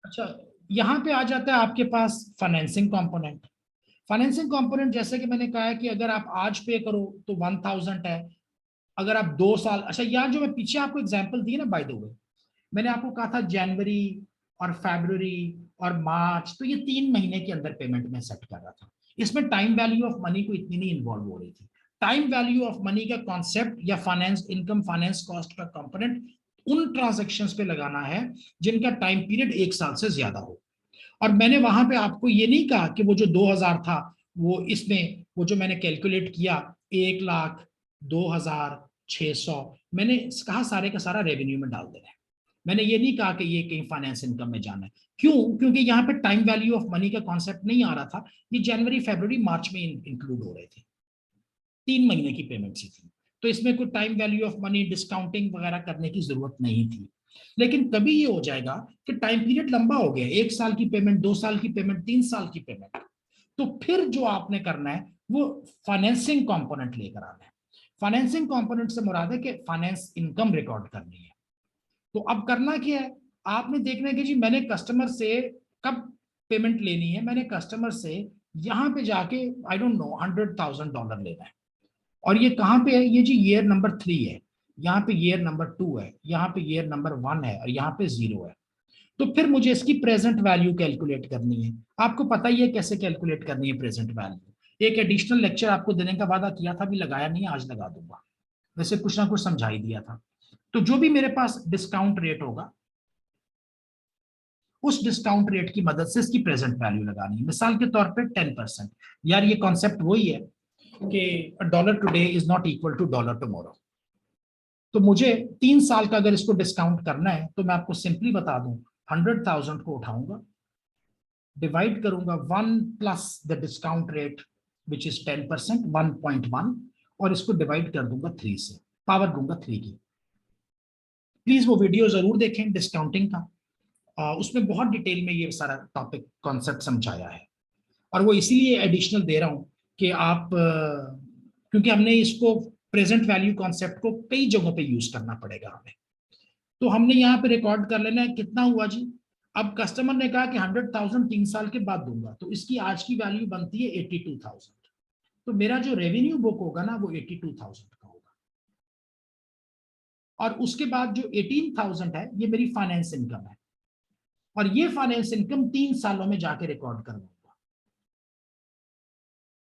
अच्छा, यहाँ पे आ जाता है आपके पास फाइनेंसिंग कंपोनेंट। फाइनेंसिंग कंपोनेंट जैसे कि मैंने कहा है कि अगर आप आज पे करो तो 1000 है, अगर आप 2 साल, अच्छा यहाँ जो मैं पीछे आपको एग्जांपल दी ना, बाय द वे मैंने आपको कहा था जनवरी और फरवरी और मार्च, तो ये 3 महीने के अंदर पेमेंट में सेट कर रहा था। इसमें टाइम वैल्यू ऑफ मनी को इतनी नहीं इन्वॉल्व हो रही थी। टाइम वैल्यू ऑफ मनी का कॉन्सेप्ट या फाइनेंस इनकम फाइनेंस कॉस्ट का कंपोनेंट उन ट्रांजेक्शन्स पे लगाना है जिनका टाइम पीरियड 1 साल से ज्यादा हो। और मैंने वहां पे आपको ये नहीं कहा कि वो जो 2000 था वो इसमें, वो जो मैंने कैलकुलेट किया 1,02,600, मैंने कहा सारे का सारा रेवेन्यू में डाल देना है। मैंने ये नहीं कहा कि ये कहीं फाइनेंस इनकम में जाना है। क्यों? क्योंकि यहाँ पे टाइम वैल्यू ऑफ मनी का कॉन्सेप्ट नहीं आ रहा था। ये जनवरी फरवरी मार्च में इंक्लूड हो रहे थे, 3 महीने की पेमेंट सी थी। तो इसमें कोई time value of money discounting वगैरह करने की जरूरत नहीं थी। लेकिन कभी ये हो जाएगा कि टाइम पीरियड लंबा हो गया, 1 साल की पेमेंट, 2 साल की पेमेंट, 3 साल की पेमेंट, तो फिर जो आपने करना है वो फाइनेंसिंग कंपोनेंट लेकर आना है। फाइनेंसिंग कंपोनेंट से मुराद है कि फाइनेंस इनकम रिकॉर्ड करनी है। तो अब करना क्या है, आपने देखना है कि जी मैंने कस्टमर से कब पेमेंट लेनी है। मैंने कस्टमर से यहां पे जाके आई डोंट नो $100,000 लेना है। और ये कहाँ पे है, ये जी ईयर नंबर 3 है, यहाँ पे ईयर नंबर 2 है, यहाँ पे ईयर नंबर 1 है और यहाँ पे 0 है। तो फिर मुझे इसकी प्रेजेंट वैल्यू कैलकुलेट करनी है। आपको पता ही है कैसे कैलकुलेट करनी है प्रेजेंट वैल्यू। एक एडिशनल लेक्चर आपको देने का वादा किया था, भी लगाया नहीं, आज लगा दूंगा। वैसे कुछ ना कुछ समझा ही दिया था। तो जो भी मेरे पास डिस्काउंट रेट होगा, उस डिस्काउंट रेट की मदद से इसकी प्रेजेंट वैल्यू लगानी है। मिसाल के तौर पे 10%। यार ये कॉन्सेप्ट वही है कि dollar today is not equal to dollar tomorrow. तो मुझे 3 साल का अगर इसको डिस्काउंट करना है तो मैं आपको सिंपली बता दूं, 100,000 को उठाऊंगा, डिवाइड करूंगा 1 plus the discount rate which is 10%, 1.1, और इसको डिवाइड कर दूंगा 3 से, पावर दूंगा 3 की। प्लीज वो वीडियो जरूर देखें डिस्काउंटिंग का, उसमें बहुत डिटेल में ये सारा टॉपिक कॉन्सेप्ट समझाया है। और वो इसीलिए एडिशनल दे रहा हूं कि आप क्योंकि हमने इसको प्रेजेंट वैल्यू कॉन्सेप्ट को कई जगहों पे यूज करना पड़ेगा हमें। तो हमने यहाँ पे रिकॉर्ड कर लेना है कितना हुआ जी। अब कस्टमर ने कहा कि 100,000 3 साल के बाद दूंगा, तो इसकी आज की वैल्यू बनती है 82,000। तो मेरा जो रेवेन्यू बुक होगा ना वो 82,000 का होगा। और उसके बाद जो 18,000 है ये मेरी फाइनेंस इनकम है। और ये फाइनेंस इनकम 3 सालों में जाके रिकॉर्ड करवाऊंगा,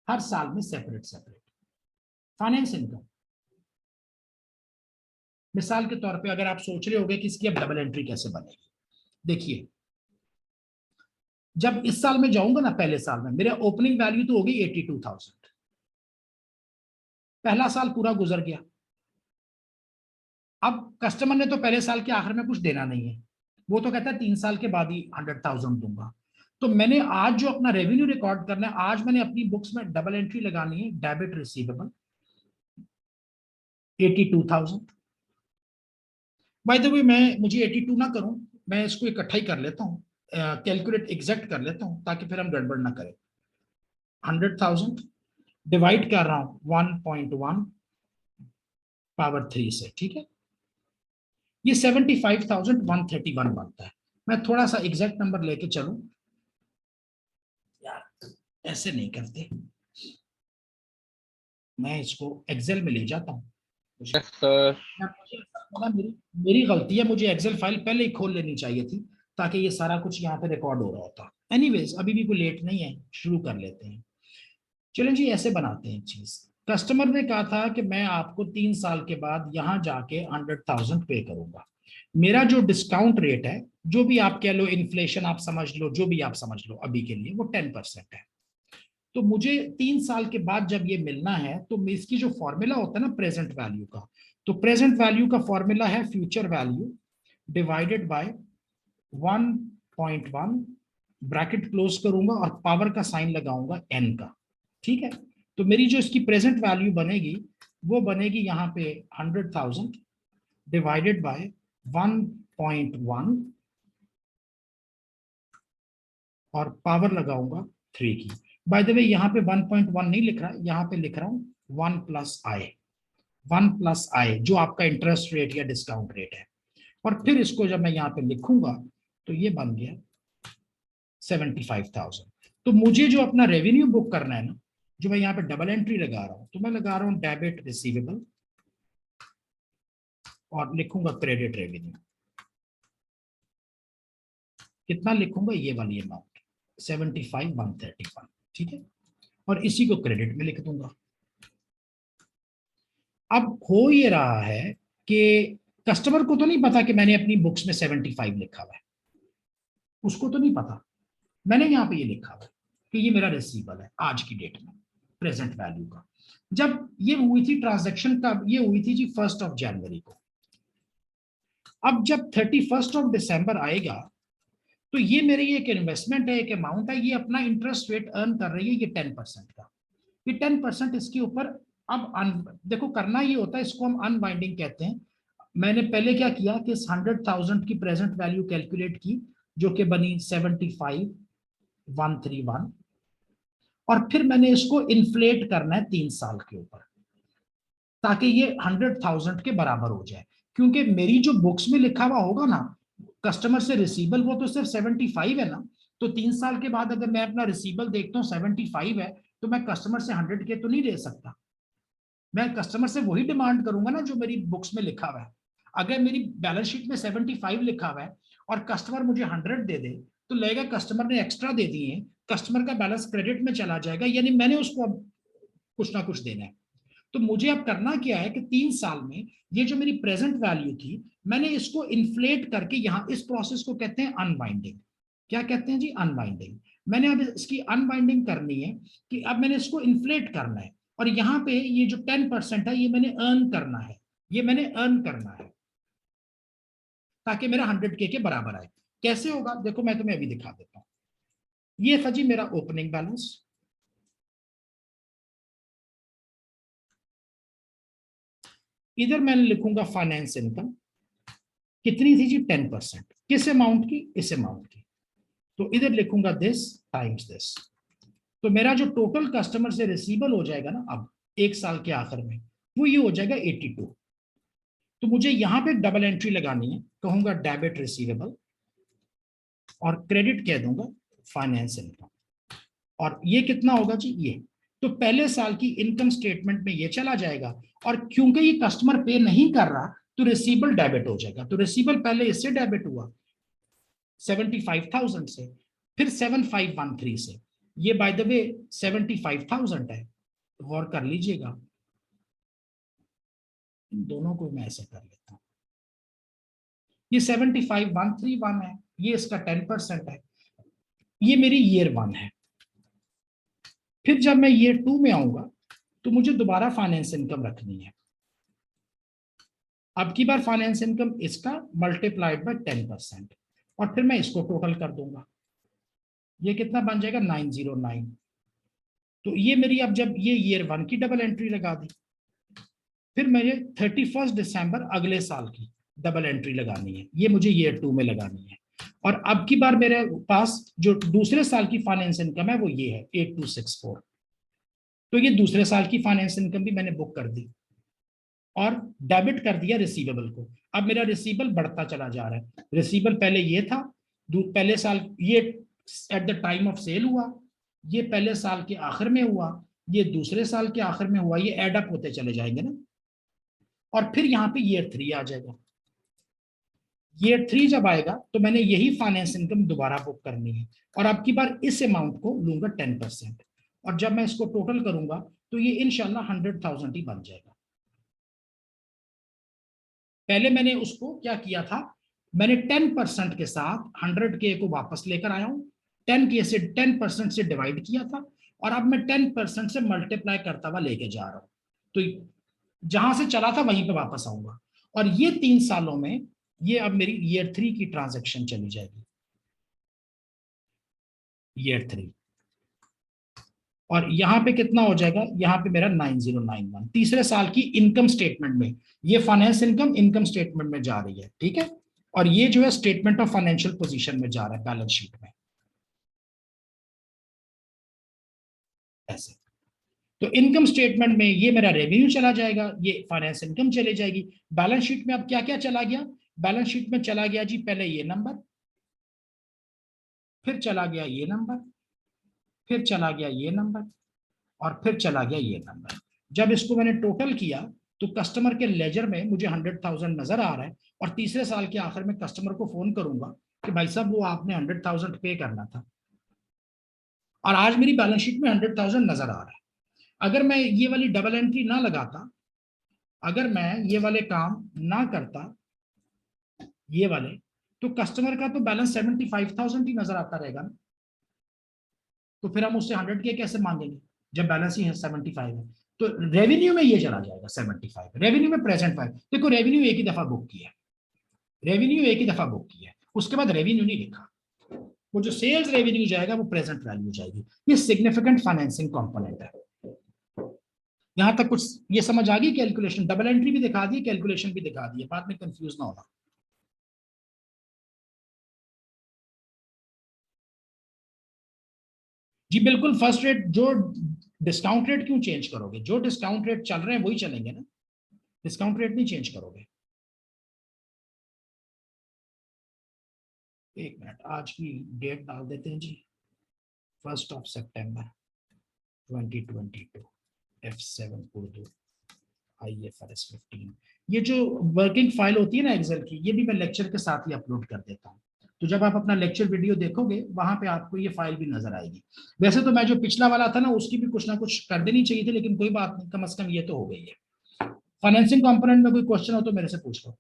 हर साल में सेपरेट सेपरेट फाइनेंस इनकम। मिसाल के तौर पे अगर आप सोच रहे होगे कि इसकी अब डबल एंट्री कैसे बनेगी, देखिए जब इस साल में जाऊंगा ना, पहले साल में मेरे ओपनिंग वैल्यू तो होगी 82,000। पहला साल पूरा गुजर गया। अब कस्टमर ने तो पहले साल के आखिर में कुछ देना नहीं है, वो तो कहता है 3 साल के बाद ही 100,000 दूंगा। तो मैंने आज जो अपना रेवेन्यू रिकॉर्ड करना है, आज मैंने अपनी बुक्स में डबल एंट्री लगानी है, debit receivable 82,000। By the way मैं, मुझे 82 ना करूं, मैं इसको इकट्ठा ही कर लेता हूँ, कैलकुलेट एग्जैक्ट कर लेता हूँ ताकि फिर हम गड़बड़ ना करें। 100,000 डिवाइड कर रहा हूं 1.1 पावर 3 से, ठीक है। ये 75,131 बनता है। मैं थोड़ा सा एग्जैक्ट नंबर लेके चलूं, यार ऐसे नहीं करते, मैं इसको एक्सेल में ले जाता हूँ। Yes sir. मेरी मेरी गलती है, मुझे एक्सेल फाइल पहले ही खोल लेनी चाहिए थी ताकि ये सारा कुछ यहाँ पे रिकॉर्ड हो रहा होता। एनीवेज अभी भी कोई लेट नहीं है, शुरू कर लेते हैं। चलें जी, ऐसे बनाते हैं चीज। कस्टमर ने कहा था कि मैं आपको 3 साल के बाद यहाँ जाके 100,000 पे करूंगा। मेरा जो डिस्काउंट रेट है, जो भी आप कह लो, इन्फ्लेशन आप समझ लो, जो भी आप समझ लो, अभी के लिए वो 10% है। तो मुझे 3 साल के बाद जब ये मिलना है तो इसकी जो फॉर्मूला होता है ना प्रेजेंट वैल्यू का, तो प्रेजेंट वैल्यू का फॉर्मूला है future value divided by 1.1, bracket close करूंगा और पावर का साइन लगाऊंगा एन का, ठीक है। तो मेरी जो इसकी प्रेजेंट वैल्यू बनेगी वो बनेगी यहाँ पे 100,000 डिवाइडेड बाय 1.1 और पावर लगाऊंगा 3 की। बाय द वे यहाँ पे 1.1 नहीं लिख रहा, यहाँ पे लिख रहा हूँ 1+i, 1+i जो आपका इंटरेस्ट रेट या डिस्काउंट रेट है। और फिर इसको जब मैं यहाँ पे लिखूंगा तो ये बन गया 75,000। तो मुझे जो अपना रेवेन्यू बुक करना है ना, जो मैं यहाँ पे डबल एंट्री लगा रहा हूं, तो मैं लगा रहा हूं डेबिट रिसीवेबल और लिखूंगा क्रेडिट रेवेन्यू। कितना लिखूंगा? ये वाली अमाउंट 75,131, ठीक है, और इसी को क्रेडिट में लिख दूंगा। अब हो ये रहा है कि कस्टमर को तो नहीं पता कि मैंने अपनी बुक्स में 75 लिखा हुआ है, उसको तो नहीं पता। मैंने यहाँ पे ये लिखा हुआ है कि ये मेरा रिसीवेबल है आज की डेट में, प्रेजेंट वैल्यू का। जब ये हुई थी ट्रांजैक्शन, कब ये हुई थी जी? 1 जनवरी को। अब जब 31 दिसंबर आएगा, तो ये मेरी एक इन्वेस्टमेंट है, एक अमाउंट है, ये अपना इंटरेस्ट रेट अर्न कर रही है, ये 10% का। ये 10% इसके ऊपर अब देखो करना ये होता है, इसको हम अनवाइंडिंग कहते हैं। मैंने पहले क्या किया कि इस 100,000 की प्रेजेंट वैल्यू कैलकुलेट की, जो कि बनी 75,131, और फिर मैंने इसको इन्फ्लेट करना है 3 साल के ऊपर, ताकि ये 100,000 के बराबर हो जाए। क्योंकि मेरी जो बुक्स में लिखा हुआ होगा ना कस्टमर से रिसीबल, वो तो सिर्फ 75 है ना। तो 3 साल के बाद अगर मैं अपना रिसीबल देखता हूँ 75 है, तो मैं कस्टमर से 100 के तो नहीं दे सकता। मैं कस्टमर से वही डिमांड करूंगा ना जो मेरी बुक्स में लिखा हुआ है। अगर मेरी बैलेंस शीट में 75 लिखा हुआ है और कस्टमर मुझे 100 दे दे, तो लगेगा कस्टमर ने एक्स्ट्रा दे दिए, कस्टमर का बैलेंस क्रेडिट में चला जाएगा, यानी मैंने उसको अब कुछ ना कुछ देना है। तो मुझे अब करना क्या है कि 3 साल में ये जो मेरी प्रेजेंट वैल्यू थी, मैंने इसको इन्फ्लेट करके, यहाँ इस प्रोसेस को कहते हैं अनवाइंडिंग। क्या कहते हैं जी? अनवाइंडिंग। मैंने अब इसकी अनवाइंडिंग करनी है कि अब मैंने इसको इन्फ्लेट करना है, और यहाँ पे ये जो 10% है, ये मैंने अर्न करना है, ये मैंने अर्न करना है, ताकि मेरा 100K के बराबर आए। कैसे होगा? देखो मैं तुम्हें अभी दिखा देता हूँ। ये था जी मेरा ओपनिंग बैलेंस, इधर मैं लिखूंगा फाइनेंस इनकम, कितनी थी जी? 10%। किस अमाउंट की? इस अमाउंट की। तो इधर लिखूंगा दिस टाइम्स दिस। तो मेरा जो टोटल कस्टमर से रिसीवेबल हो जाएगा ना अब 1 साल के आखिर में, वो ये हो जाएगा 82। तो मुझे यहां पे डबल एंट्री लगानी है, कहूंगा डेबिट रिसीवेबल और क्रेडिट कह दूंगा फाइनेंस इनकम। और ये कितना होगा जी? ये तो पहले साल की इनकम स्टेटमेंट में ये चला जाएगा, और क्योंकि ये कस्टमर पे नहीं कर रहा, तो रिसीवेबल डेबिट हो जाएगा। तो रिसीवेबल पहले इससे डेबिट हुआ 75,000 से, फिर 7513 से। ये बाय द वे 75,000 है, गौर कर लीजिएगा। इन दोनों को मैं ऐसे कर लेता हूं। ये 75,131 है, ये इसका 10% है, ये मेरी ईयर 1 है। फिर जब मैं ईयर 2 में आऊंगा, तो मुझे दोबारा फाइनेंस इनकम रखनी है। अब की बार फाइनेंस इनकम इसका मल्टीप्लाइड बाय 10%, और फिर मैं इसको टोटल कर दूंगा। ये कितना बन जाएगा? 909। तो ये मेरी, अब जब ये ईयर 1 की डबल एंट्री लगा दी, फिर मुझे 31 दिसंबर अगले साल की डबल एंट्री लगानी है, ये मुझे ईयर 2 में लगानी है। और अब की बार मेरे पास जो दूसरे साल की फाइनेंस इनकम है वो ये है 8264। तो ये दूसरे साल की फाइनेंस इनकम भी मैंने बुक कर दी और डेबिट कर दिया रिसीवेबल को। अब मेरा रिसीवेबल बढ़ता चला जा रहा है। रिसीवेबल पहले ये था, पहले साल ये at the time of sale हुआ, ये पहले साल के आखिर में हुआ, ये दूसरे साल के आखिर में हुआ, ये एड अप होते चले जाएंगे ना। और फिर यहाँ पे ईयर 3 आ जाएगा। ईयर 3 जब आएगा, तो मैंने यही फाइनेंस इनकम दोबारा बुक करनी है, और अब की बार इस अमाउंट को लूंगा 10%। और जब मैं इसको टोटल करूंगा, तो ये इंशाल्लाह 100,000 ही बन जाएगा। पहले मैंने उसको क्या किया था, मैंने 10% के साथ 100K को वापस लेकर आया हूं, 10% से डिवाइड किया था, और अब मैं 10% से मल्टीप्लाई करता हुआ लेके जा रहा हूं। तो जहां से चला था वहीं पे वापस आऊंगा, और ये 3 सालों में ये अब मेरी ईयर 3 की ट्रांजेक्शन चली जाएगी। ईयर 3, और यहाँ पे कितना हो जाएगा? यहाँ पे मेरा 9091 तीसरे साल की इनकम स्टेटमेंट में, ये फाइनेंस इनकम इनकम स्टेटमेंट में जा रही है, ठीक है। और ये जो है स्टेटमेंट ऑफ फाइनेंशियल पोजीशन में जा रहा है, बैलेंस शीट में ऐसे। तो इनकम स्टेटमेंट में ये मेरा रेवेन्यू चला जाएगा, ये फाइनेंस इनकम चली जाएगी। बैलेंस शीट में अब क्या क्या चला गया? बैलेंस शीट में चला गया जी पहले ये नंबर, फिर चला गया ये नंबर, फिर चला गया ये नंबर, और फिर चला गया ये नंबर। जब इसको मैंने टोटल किया तो कस्टमर के लेजर में मुझे 100,000 नजर आ रहा है, और तीसरे साल के आखिर में कस्टमर को फोन करूंगा कि भाई साहब वो आपने 100,000 पे करना था, और आज मेरी बैलेंस शीट में 100,000 नजर आ रहा है। अगर मैं ये वाली डबल एंट्री ना लगाता, अगर मैं ये वाले काम ना करता, ये वाले, तो कस्टमर का तो बैलेंस 75,000 ही नजर आता रहेगा ना। तो फिर हम उससे 100 के कैसे मांगेंगे जब बैलेंस ही है 75 है। तो रेवेन्यू में ये चला जाएगा 75, रेवेन्यू में प्रेजेंट 5। देखो रेवेन्यू एक ही दफा बुक किया है, रेवेन्यू एक ही दफा बुक किया है, उसके बाद रेवेन्यू नहीं लिखा। वो जो सेल्स रेवेन्यू जाएगा वो प्रेजेंट वैल्यू जाएगी। ये सिग्निफिकेंट फाइनेंसिंग कंपोनेंट है। यहां तक कुछ ये समझ आ गई? कैलकुलेशन डबल एंट्री भी दिखा दी, कैलकुलेशन भी दिखा दी, बाद में कंफ्यूज ना होना। जी बिल्कुल, फर्स्ट रेट जो डिस्काउंट रेट क्यों चेंज करोगे? जो डिस्काउंट रेट चल रहे हैं वही चलेंगे ना, डिस्काउंट रेट नहीं चेंज करोगे। एक मिनट, आज की डेट डाल देते हैं जी, 1 सितंबर 2022, F7 उर्दू, IFRS 15। ये जो वर्किंग फाइल होती है ना एक्सेल की, ये भी मैं लेक्चर के साथ ही अपलोड कर देता हूँ। तो जब आप अपना लेक्चर वीडियो देखोगे वहां पे आपको ये फाइल भी नजर आएगी। वैसे तो मैं जो पिछला वाला था ना उसकी भी कुछ ना कुछ कर देनी चाहिए थी, लेकिन कोई बात नहीं, कम से कम ये तो हो गई है। फाइनेंसिंग कंपोनेंट में कोई क्वेश्चन हो तो मेरे से पूछ लो।